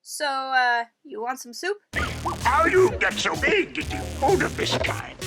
You want some soup? How you get so big into food of this kind?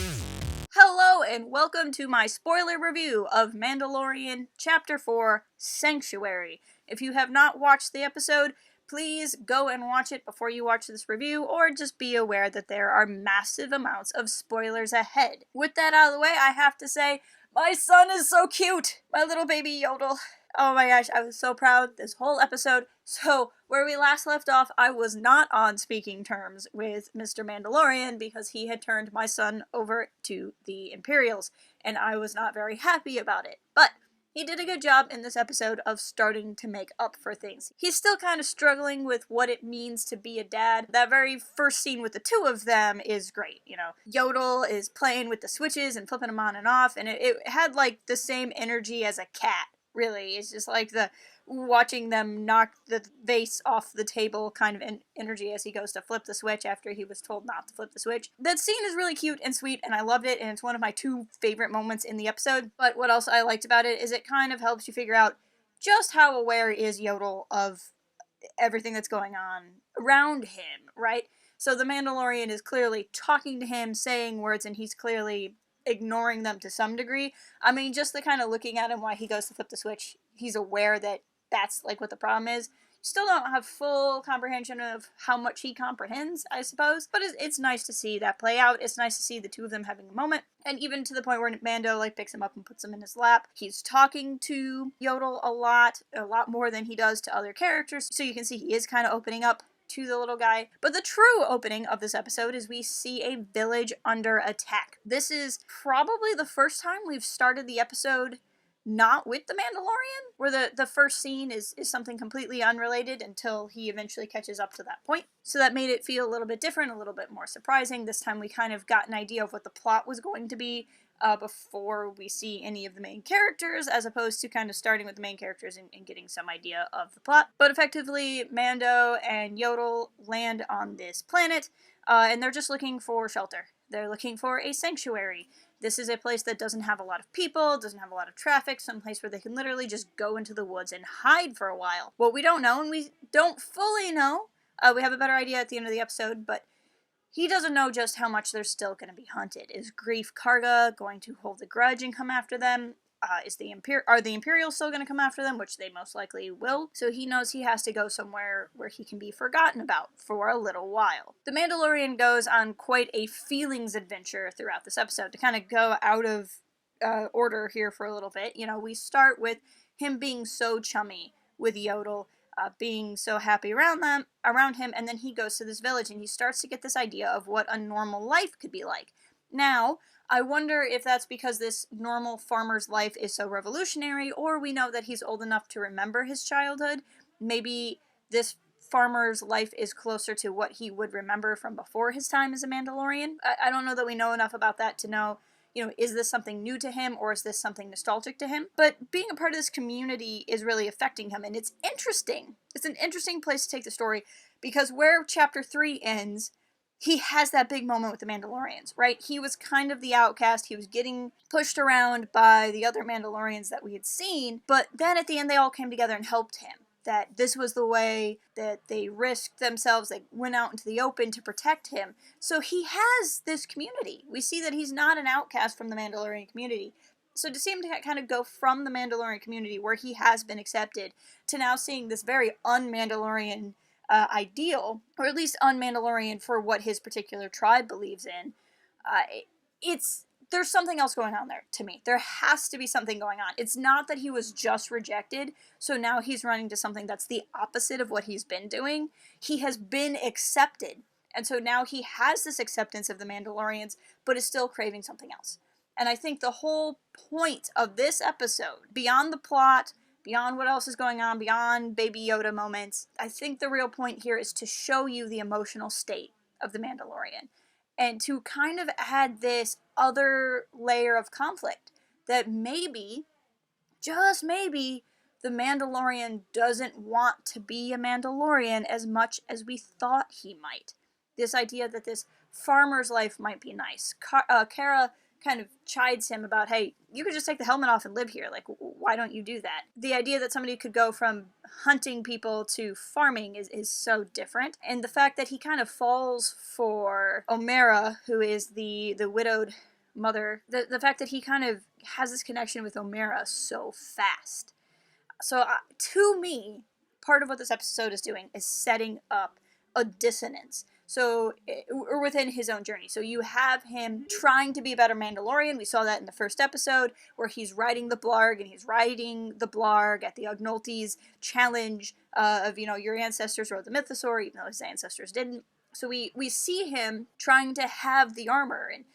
Hello, and welcome to my spoiler review of Mandalorian Chapter 4, Sanctuary. If you have not watched the episode, please go and watch it before you watch this review, or just be aware that there are massive amounts of spoilers ahead. With that out of the way, I have to say, my son is so cute! My little baby Yodel. Oh my gosh, I was so proud this whole episode. So, where we last left off, I was not on speaking terms with Mr. Mandalorian because he had turned my son over to the Imperials, and I was not very happy about it. But he did a good job in this episode of starting to make up for things. He's still kind of struggling with what it means to be a dad. That very first scene with the two of them is great, you know. Yodel is playing with the switches and flipping them on and off, and it had like the same energy as a cat. Really, it's just like the watching them knock the vase off the table kind of energy as he goes to flip the switch after he was told not to flip the switch. That scene is really cute and sweet, and I loved it, and it's one of my two favorite moments in the episode. But what else I liked about it is it kind of helps you figure out just how aware is Yodel of everything that's going on around him, right? So the Mandalorian is clearly talking to him, saying words, and he's clearly ignoring them to some degree. I mean, just the kind of looking at him while he goes to flip the switch, he's aware that that's like what the problem is. Still don't have full comprehension of how much he comprehends, I suppose, but it's nice to see that play out. It's nice to see the two of them having a moment, and even to the point where Mando like picks him up and puts him in his lap. He's talking to Yodel a lot more than he does to other characters, so you can see he is kind of opening up to the little guy. But the true opening of this episode is we see a village under attack. This is probably the first time we've started the episode not with the Mandalorian, where the first scene is something completely unrelated until he eventually catches up to that point. So that made it feel a little bit different, a little bit more surprising. This time we kind of got an idea of what the plot was going to be before we see any of the main characters, as opposed to kind of starting with the main characters and getting some idea of the plot. But effectively, Mando and Yodel land on this planet, and they're just looking for shelter. They're looking for a sanctuary. This is a place that doesn't have a lot of people, doesn't have a lot of traffic, some place where they can literally just go into the woods and hide for a while. What we don't know, and we don't fully know, we have a better idea at the end of the episode, but he doesn't know just how much they're still going to be hunted. Is Greef Karga going to hold a grudge and come after them? Are the Imperials still going to come after them, which they most likely will? So he knows he has to go somewhere where he can be forgotten about for a little while. The Mandalorian goes on quite a feelings adventure throughout this episode to kind of go out of order here for a little bit. You know, we start with him being so chummy with Yodel, being so happy around him, and then he goes to this village and he starts to get this idea of what a normal life could be like. Now, I wonder if that's because this normal farmer's life is so revolutionary, or we know that he's old enough to remember his childhood. Maybe this farmer's life is closer to what he would remember from before his time as a Mandalorian. I don't know that we know enough about that to know, you know, is this something new to him, or is this something nostalgic to him? But being a part of this community is really affecting him, and it's interesting. It's an interesting place to take the story, because where Chapter 3 ends, he has that big moment with the Mandalorians, right? He was kind of the outcast. He was getting pushed around by the other Mandalorians that we had seen, but then at the end they all came together and helped him. That this was the way that they risked themselves, they went out into the open to protect him. So he has this community. We see that he's not an outcast from the Mandalorian community. So to see him to kind of go from the Mandalorian community, where he has been accepted, to now seeing this very un-Mandalorian ideal, or at least un-Mandalorian for what his particular tribe believes in, there's something else going on there to me. There has to be something going on. It's not that he was just rejected, so now he's running to something that's the opposite of what he's been doing. He has been accepted, and so now he has this acceptance of the Mandalorians, but is still craving something else. And I think the whole point of this episode, beyond the plot, beyond what else is going on, beyond Baby Yoda moments, I think the real point here is to show you the emotional state of the Mandalorian, and to kind of add this other layer of conflict that maybe, just maybe, the Mandalorian doesn't want to be a Mandalorian as much as we thought he might. This idea that this farmer's life might be nice. Cara kind of chides him about, hey, you could just take the helmet off and live here. Like, why don't you do that? The idea that somebody could go from hunting people to farming is so different. And the fact that he kind of falls for Omera, who is the widowed mother, the fact that he kind of has this connection with Omera so fast. So to me, part of what this episode is doing is setting up a dissonance. So, or within his own journey. So you have him trying to be a better Mandalorian. We saw that in the first episode, where he's riding the blarg, and he's riding the blarg at the Ugnaughti's challenge of, your ancestors rode the mythosaur, even though his ancestors didn't. So we see him trying to have the armor and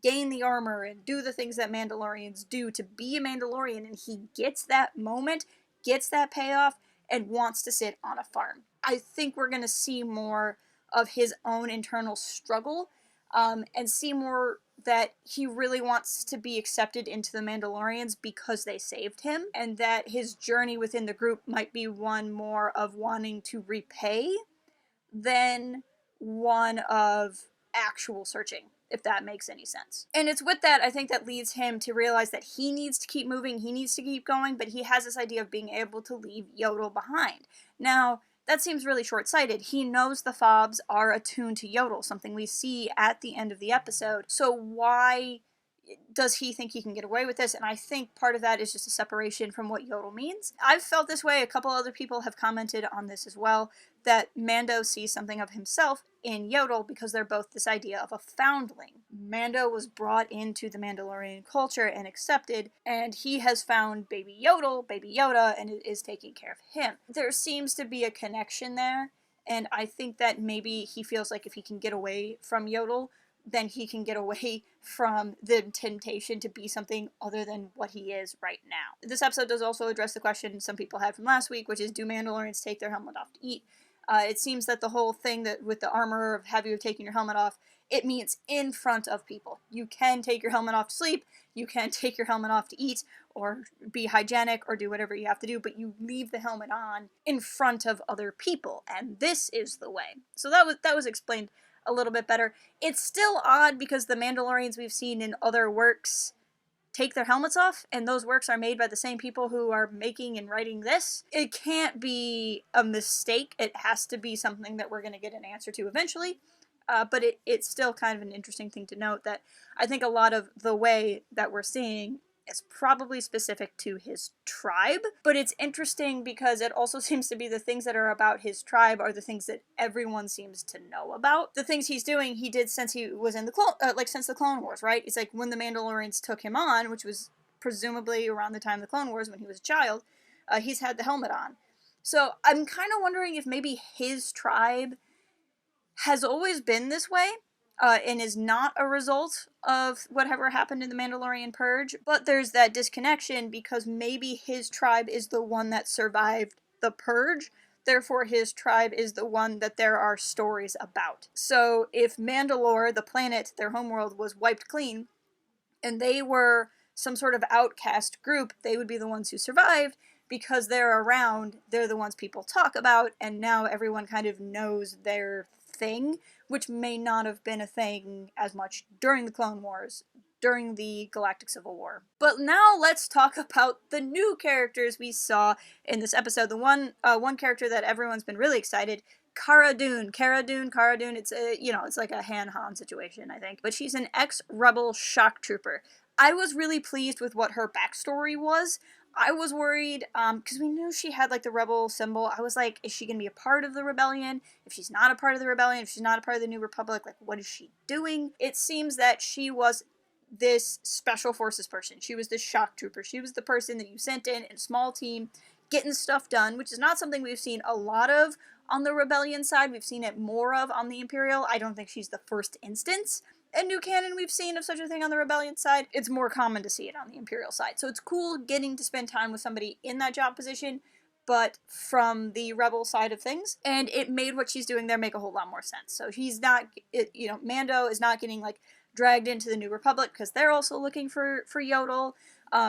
gain the armor and do the things that Mandalorians do to be a Mandalorian, and he gets that moment, gets that payoff, and wants to sit on a farm. I think we're going to see more of his own internal struggle, and see more that he really wants to be accepted into the Mandalorians because they saved him, and that his journey within the group might be one more of wanting to repay than one of actual searching, if that makes any sense. And it's with that, I think, that leads him to realize that he needs to keep moving, he needs to keep going, but he has this idea of being able to leave Yodel behind. Now, that seems really short-sighted. He knows the fobs are attuned to Yodel, something we see at the end of the episode. So why does he think he can get away with this? And I think part of that is just a separation from what Yodel means. I've felt this way. A couple other people have commented on this as well, that Mando sees something of himself in Yodel because they're both this idea of a foundling. Mando was brought into the Mandalorian culture and accepted, and he has found Baby Yoda, and is taking care of him. There seems to be a connection there, and I think that maybe he feels like if he can get away from Yodel, then he can get away from the temptation to be something other than what he is right now. This episode does also address the question some people had from last week, which is, do Mandalorians take their helmet off to eat? It seems that the whole thing that with the armor of have you taken your helmet off, it means in front of people. You can take your helmet off to sleep, you can take your helmet off to eat, or be hygienic, or do whatever you have to do, but you leave the helmet on in front of other people, and this is the way. So that was explained a little bit better. It's still odd because the Mandalorians we've seen in other works take their helmets off, and those works are made by the same people who are making and writing this. It can't be a mistake. It has to be something that we're going to get an answer to eventually. But it's still kind of an interesting thing to note that I think a lot of the way that we're seeing is probably specific to his tribe, but it's interesting because it also seems to be the things that are about his tribe are the things that everyone seems to know about. The things he's doing, he did since he was in the since the Clone Wars, right? It's like when the Mandalorians took him on, which was presumably around the time of the Clone Wars when he was a child, he's had the helmet on. So I'm kind of wondering if maybe his tribe has always been this way, and is not a result of whatever happened in the Mandalorian Purge, but there's that disconnection because maybe his tribe is the one that survived the Purge, therefore his tribe is the one that there are stories about. So if Mandalore, the planet, their homeworld, was wiped clean, and they were some sort of outcast group, they would be the ones who survived, because they're around, they're the ones people talk about, and now everyone kind of knows their thing, which may not have been a thing as much during the Clone Wars, during the Galactic Civil War. But now let's talk about the new characters we saw in this episode. The one character that everyone's been really excited, Cara Dune. It's like a Han situation, I think. But she's an ex-rebel shock trooper. I was really pleased with what her backstory was. I was worried, because we knew she had, like, the rebel symbol. I was like, is she going to be a part of the rebellion? If she's not a part of the rebellion, if she's not a part of the New Republic, like, what is she doing? It seems that she was this special forces person. She was this shock trooper. She was the person that you sent in a small team, getting stuff done, which is not something we've seen a lot of on the rebellion side. We've seen it more of on the Imperial. I don't think she's the first instance in new canon we've seen of such a thing on the rebellion side. It's more common to see it on the Imperial side. So it's cool getting to spend time with somebody in that job position, but from the rebel side of things. And it made what she's doing there make a whole lot more sense. So he's not, Mando is not getting, like, dragged into the New Republic because they're also looking for Yodel.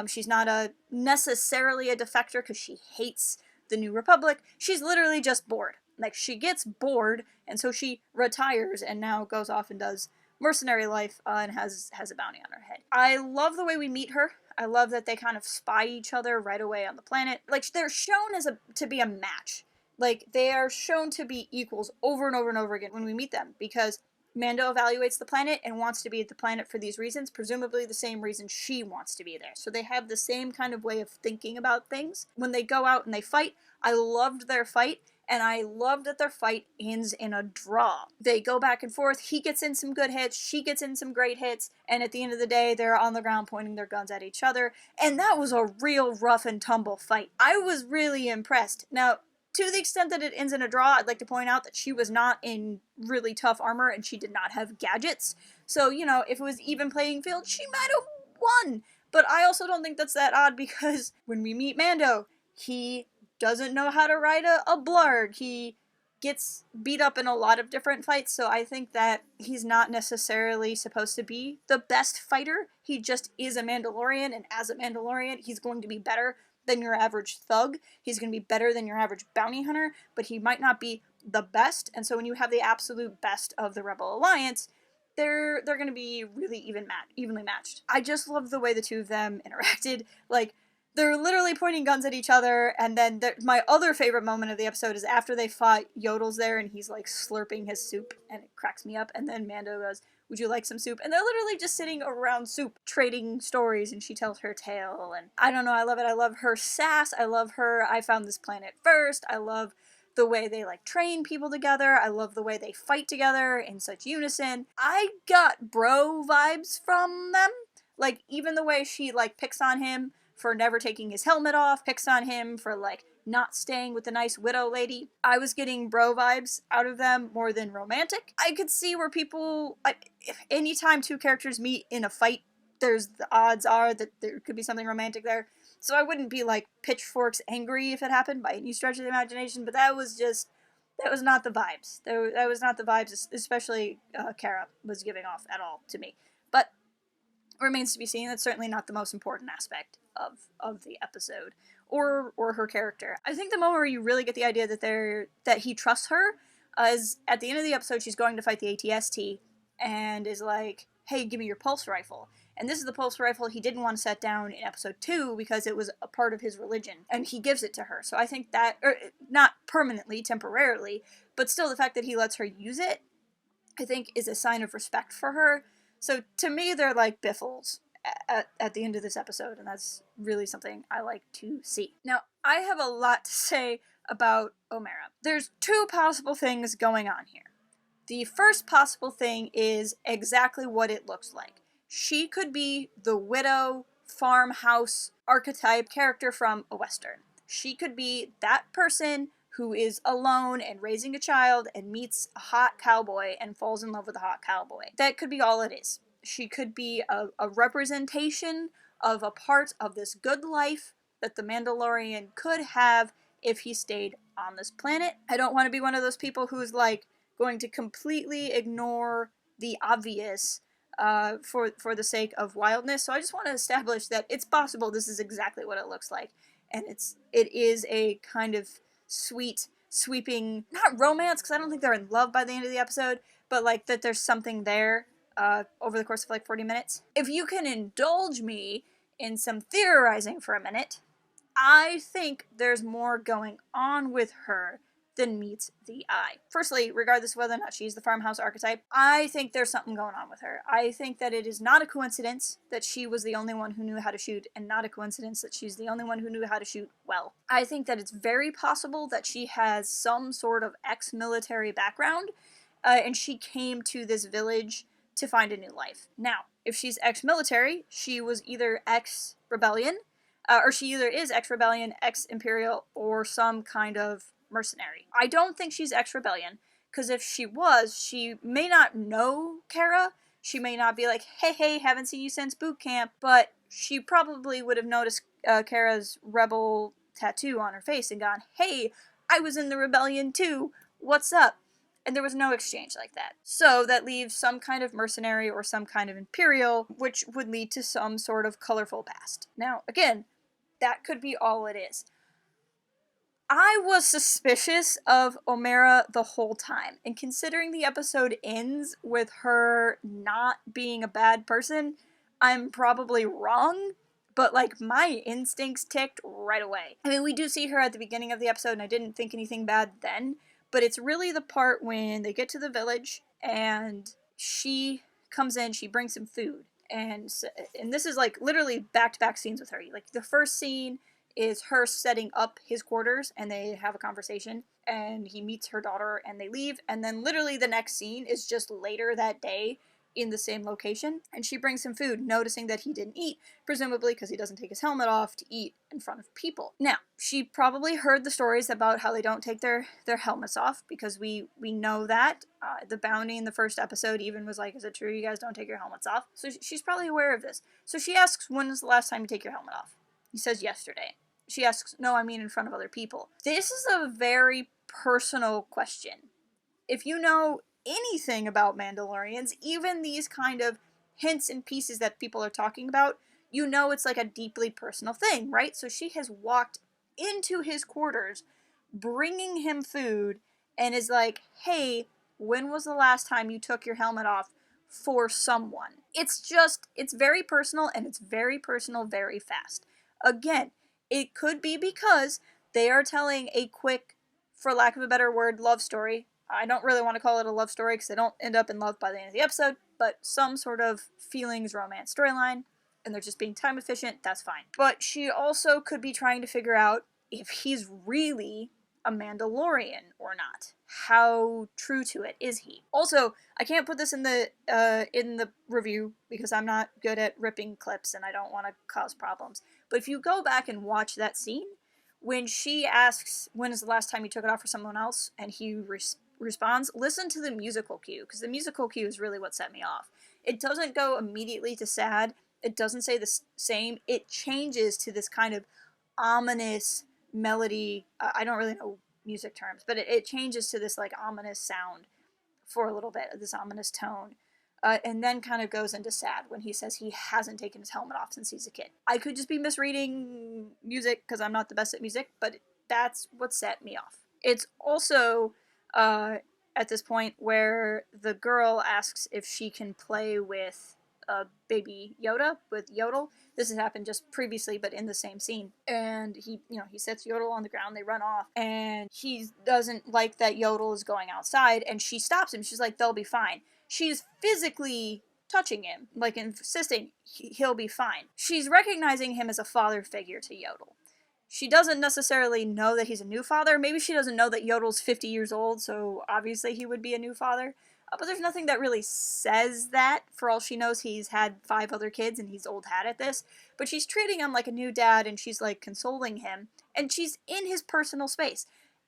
She's not necessarily a defector because she hates the New Republic. She's literally just bored. Like, she gets bored, and so she retires and now goes off and does mercenary life and has a bounty on her head. I love the way we meet her. I love that they kind of spy each other right away on the planet. Like, they're shown as to be a match. Like, they are shown to be equals over and over and over again when we meet them, because Mando evaluates the planet and wants to be at the planet for these reasons, presumably the same reason she wants to be there. So they have the same kind of way of thinking about things. When they go out and they fight, I loved their fight, and I loved that their fight ends in a draw. They go back and forth, he gets in some good hits, she gets in some great hits, and at the end of the day, they're on the ground pointing their guns at each other, and that was a real rough and tumble fight. I was really impressed. Now, to the extent that it ends in a draw, I'd like to point out that she was not in really tough armor and she did not have gadgets. So, you know, if it was even playing field, she might have won. But I also don't think that's that odd, because when we meet Mando, he doesn't know how to ride a blarg. He gets beat up in a lot of different fights, so I think that he's not necessarily supposed to be the best fighter. He just is a Mandalorian, and as a Mandalorian, he's going to be better than your average thug. He's going to be better than your average bounty hunter, but he might not be the best. And so when you have the absolute best of the Rebel Alliance, they're going to be really evenly matched. I just love the way the two of them interacted. Like, they're literally pointing guns at each other, and then my other favorite moment of the episode is after they fought, Yodel's there, and he's, like, slurping his soup, and it cracks me up, and then Mando goes, "Would you like some soup?" And they're literally just sitting around soup, trading stories, and she tells her tale, and I don't know, I love it. I love her sass, I love her, I found this planet first, I love the way they, like, train people together, I love the way they fight together in such unison. I got bro vibes from them. Like, even the way she, like, picks on him for never taking his helmet off, picks on him for, like, not staying with the nice widow lady. I was getting bro vibes out of them more than romantic. I could see where people, anytime two characters meet in a fight, the odds are that there could be something romantic there. So I wouldn't be, like, pitchforks angry if it happened by any stretch of the imagination, but that was not the vibes. That was not the vibes, especially Cara was giving off at all to me. But remains to be seen. That's certainly not the most important aspect of the episode or her character. I think the moment where you really get the idea that he trusts her is at the end of the episode. She's going to fight the ATST and is like, "Hey, give me your pulse rifle." And this is the pulse rifle he didn't want to set down in episode 2 because it was a part of his religion, and he gives it to her. So I think that, or not permanently, temporarily, but still the fact that he lets her use it, I think is a sign of respect for her. So to me, they're like biffles at the end of this episode, and that's really something I like to see. Now, I have a lot to say about Omera. There's 2 possible things going on here. The first possible thing is exactly what it looks like. She could be the widow, farmhouse archetype character from a Western. She could be that person who is alone and raising a child and meets a hot cowboy and falls in love with a hot cowboy. That could be all it is. She could be a representation of a part of this good life that the Mandalorian could have if he stayed on this planet. I don't want to be one of those people who's like going to completely ignore the obvious for the sake of wildness. So I just want to establish that it's possible this is exactly what it looks like. And it is a kind of sweet, sweeping, not romance, because I don't think they're in love by the end of the episode, but like that there's something there over the course of like 40 minutes. If you can indulge me in some theorizing for a minute, I think there's more going on with her than meets the eye. Firstly, regardless of whether or not she's the farmhouse archetype, I think there's something going on with her. I think that it is not a coincidence that she was the only one who knew how to shoot, and not a coincidence that she's the only one who knew how to shoot well. I think that it's very possible that she has some sort of ex-military background, and she came to this village to find a new life. Now, if she's ex-military, she was either ex-rebellion, or she either is ex-rebellion, ex-imperial, or some kind of mercenary. I don't think she's ex-rebellion, because if she was, she may not know Cara. She may not be like, hey, haven't seen you since boot camp, but she probably would have noticed Cara's rebel tattoo on her face and gone, hey, I was in the rebellion too, what's up? And there was no exchange like that. So that leaves some kind of mercenary or some kind of imperial, which would lead to some sort of colorful past. Now, again, that could be all it is. I was suspicious of Omera the whole time, and considering the episode ends with her not being a bad person, I'm probably wrong, but like my instincts ticked right away. I mean, we do see her at the beginning of the episode, and I didn't think anything bad then, but it's really the part when they get to the village and she comes in, she brings some food, and this is like literally back-to-back scenes with her. Like the first scene is her setting up his quarters and they have a conversation and he meets her daughter and they leave, and then literally the next scene is just later that day in the same location and she brings him food, noticing that he didn't eat, presumably because he doesn't take his helmet off to eat in front of people. Now, she probably heard the stories about how they don't take their helmets off, because we know that the bounty in the first episode even was like, is it true you guys don't take your helmets off? So she's probably aware of this. So she asks, when is the last time you take your helmet off? He says yesterday. She asks, no, I mean in front of other people. This is a very personal question. If you know anything about Mandalorians, even these kind of hints and pieces that people are talking about, you know it's like a deeply personal thing, right? So she has walked into his quarters, bringing him food, and is like, hey, when was the last time you took your helmet off for someone? It's very personal, and it's very personal very fast. Again, it could be because they are telling a quick, for lack of a better word, love story. I don't really want to call it a love story because they don't end up in love by the end of the episode, but some sort of feelings, romance storyline, and they're just being time efficient, that's fine. But she also could be trying to figure out if he's really a Mandalorian or not. How true to it is he? Also, I can't put this in the review because I'm not good at ripping clips and I don't want to cause problems. But if you go back and watch that scene, when she asks, when is the last time you took it off for someone else, and he responds, listen to the musical cue, because the musical cue is really what set me off. It doesn't go immediately to sad. It doesn't say the same. It changes to this kind of ominous melody. I don't really know music terms, but it changes to this like ominous sound for a little bit, this ominous tone. And then kind of goes into sad when he says he hasn't taken his helmet off since he's a kid. I could just be misreading music because I'm not the best at music, but that's what set me off. It's also at this point where the girl asks if she can play with Baby Yoda, with Yodel. This has happened just previously, but in the same scene. And he sets Yodel on the ground, they run off, and he doesn't like that Yodel is going outside, and she stops him. She's like, they'll be fine. She's physically touching him, like insisting he'll be fine. She's recognizing him as a father figure to Yodel. She doesn't necessarily know that he's a new father. Maybe she doesn't know that Yodel's 50 years old, so obviously he would be a new father. But there's nothing that really says that. For all she knows, he's had 5 other kids and he's old hat at this. But she's treating him like a new dad, and she's like consoling him. And she's in his personal space.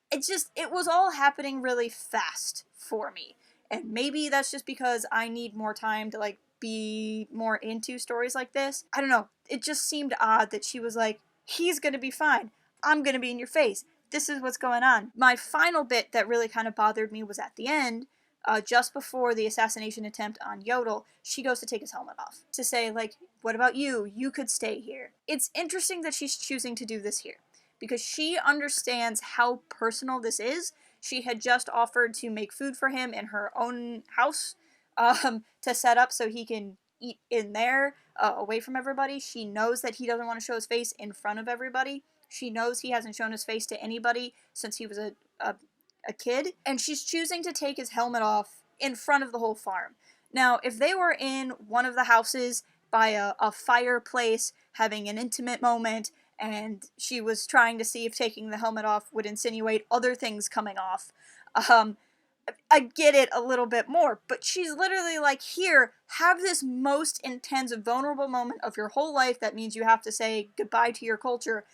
It was all happening really fast for me. And maybe that's just because I need more time to like be more into stories like this. I don't know. It just seemed odd that she was like, he's gonna be fine. I'm gonna be in your face. This is what's going on. My final bit that really kind of bothered me was at the end, just before the assassination attempt on Yodel. She goes to take his helmet off to say, like, what about you? You could stay here. It's interesting that she's choosing to do this here because she understands how personal this is. She had just offered to make food for him in her own house to set up so he can eat in there, away from everybody. She knows that he doesn't want to show his face in front of everybody. She knows he hasn't shown his face to anybody since he was a kid. And she's choosing to take his helmet off in front of the whole farm. Now, if they were in one of the houses by a fireplace having an intimate moment, and she was trying to see if taking the helmet off would insinuate other things coming off, I get it a little bit more. But she's literally like, here, have this most intense, vulnerable moment of your whole life that means you have to say goodbye to your culture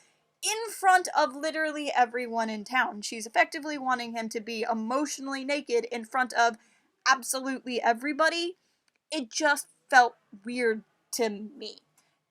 in front of literally everyone in town. She's effectively wanting him to be emotionally naked in front of absolutely everybody. It just felt weird to me.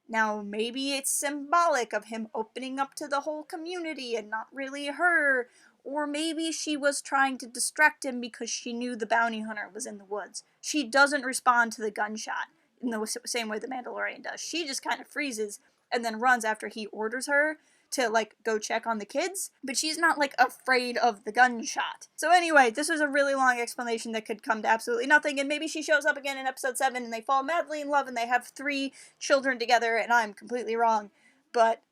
Now, maybe it's symbolic of him opening up to the whole community and not really her, or maybe she was trying to distract him because she knew the bounty hunter was in the woods. She doesn't respond to the gunshot in the same way the Mandalorian does. She just kind of freezes and then runs after he orders her to, like, go check on the kids, but she's not, like, afraid of the gunshot. So anyway, this was a really long explanation that could come to absolutely nothing, and maybe she shows up again in episode 7 and they fall madly in love and they have 3 children together, and I'm completely wrong. But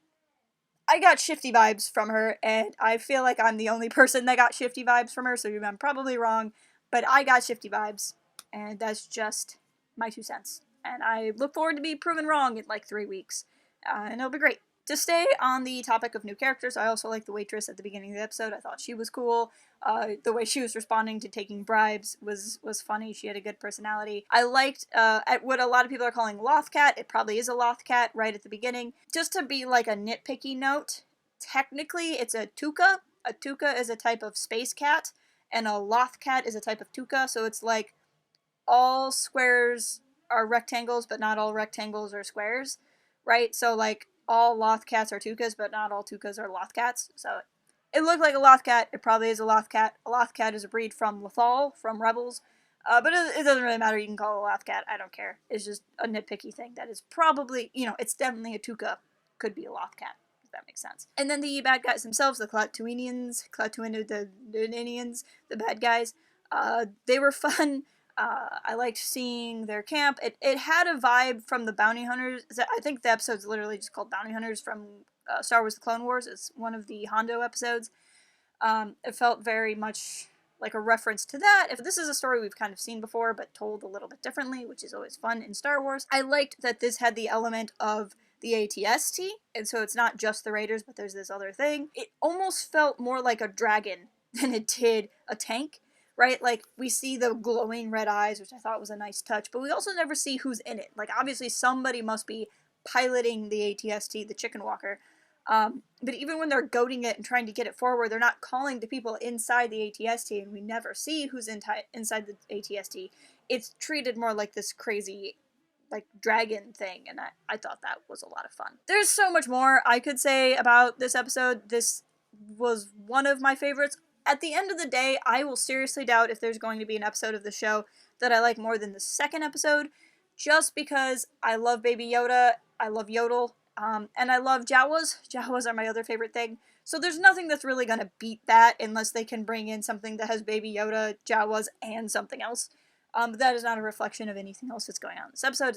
I got shifty vibes from her, and I feel like I'm the only person that got shifty vibes from her, so I'm probably wrong, but I got shifty vibes, and that's just my 2 cents. And I look forward to be proven wrong in like 3 weeks, and it'll be great. To stay on the topic of new characters, I also like the waitress at the beginning of the episode. I thought she was cool. The way she was responding to taking bribes was funny. She had a good personality. I liked at what a lot of people are calling Lothcat. It probably is a Lothcat right at the beginning. Just to be like a nitpicky note, technically it's a Tuca. A Tuca is a type of space cat, and a Lothcat is a type of Tuca, so it's like all squares are rectangles, but not all rectangles are squares, right? So like all Lothcats are Tucas, but not all Tucas are Lothcats. So it looked like a Lothcat. It probably is a Lothcat. A Lothcat is a breed from Lothal, from Rebels. But it doesn't really matter. You can call it a Lothcat. I don't care. It's just a nitpicky thing. That is probably, it's definitely a Tuca. Could be a Lothcat, if that makes sense. And then the bad guys themselves, the Klaatuinians, the bad guys, they were fun. I liked seeing their camp. It had a vibe from the Bounty Hunters. I think the episode's literally just called Bounty Hunters from Star Wars The Clone Wars. It's one of the Hondo episodes. It felt very much like a reference to that. If this is a story we've kind of seen before, but told a little bit differently, which is always fun in Star Wars. I liked that this had the element of the ATST, and so it's not just the Raiders, but there's this other thing. It almost felt more like a dragon than it did a tank. Right? Like, we see the glowing red eyes, which I thought was a nice touch, but we also never see who's in it. Like, obviously somebody must be piloting the ATST, the chicken walker. But even when they're goading it and trying to get it forward, they're not calling to people inside the ATST, and we never see who's inside the ATST. It's treated more like this crazy, like, dragon thing, and I thought that was a lot of fun. There's so much more I could say about this episode. This was one of my favorites. At the end of the day, I will seriously doubt if there's going to be an episode of the show that I like more than the second episode, just because I love Baby Yoda, I love Yodel, and I love Jawas. Jawas are my other favorite thing. So there's nothing that's really going to beat that unless they can bring in something that has Baby Yoda, Jawas, and something else. But that is not a reflection of anything else that's going on. This episode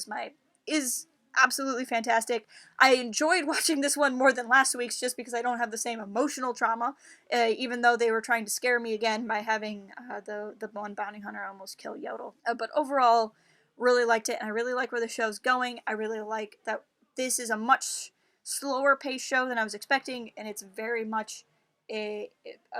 is absolutely fantastic. I enjoyed watching this one more than last week's just because I don't have the same emotional trauma, even though they were trying to scare me again by having the one bounty hunter almost kill Yodel. But overall, really liked it, and I really like where the show's going. I really like that this is a much slower paced show than I was expecting, and it's very much a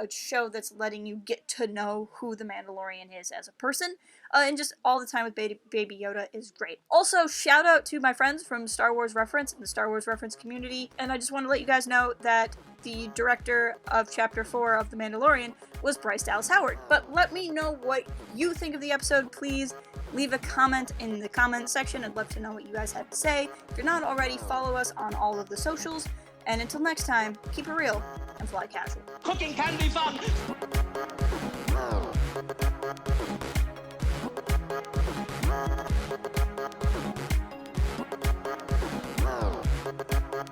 show that's letting you get to know who the Mandalorian is as a person, and just all the time with Baby Yoda is great. Also, shout out to my friends from Star Wars Reference and the Star Wars Reference community, and I just want to let you guys know that the director of Chapter 4 of The Mandalorian was Bryce Dallas Howard. But let me know what you think of the episode, please. Leave a comment in the comment section. I'd love to know what you guys have to say. If you're not already, follow us on all of the socials. And until next time, keep it real and fly casual. Cooking can be fun!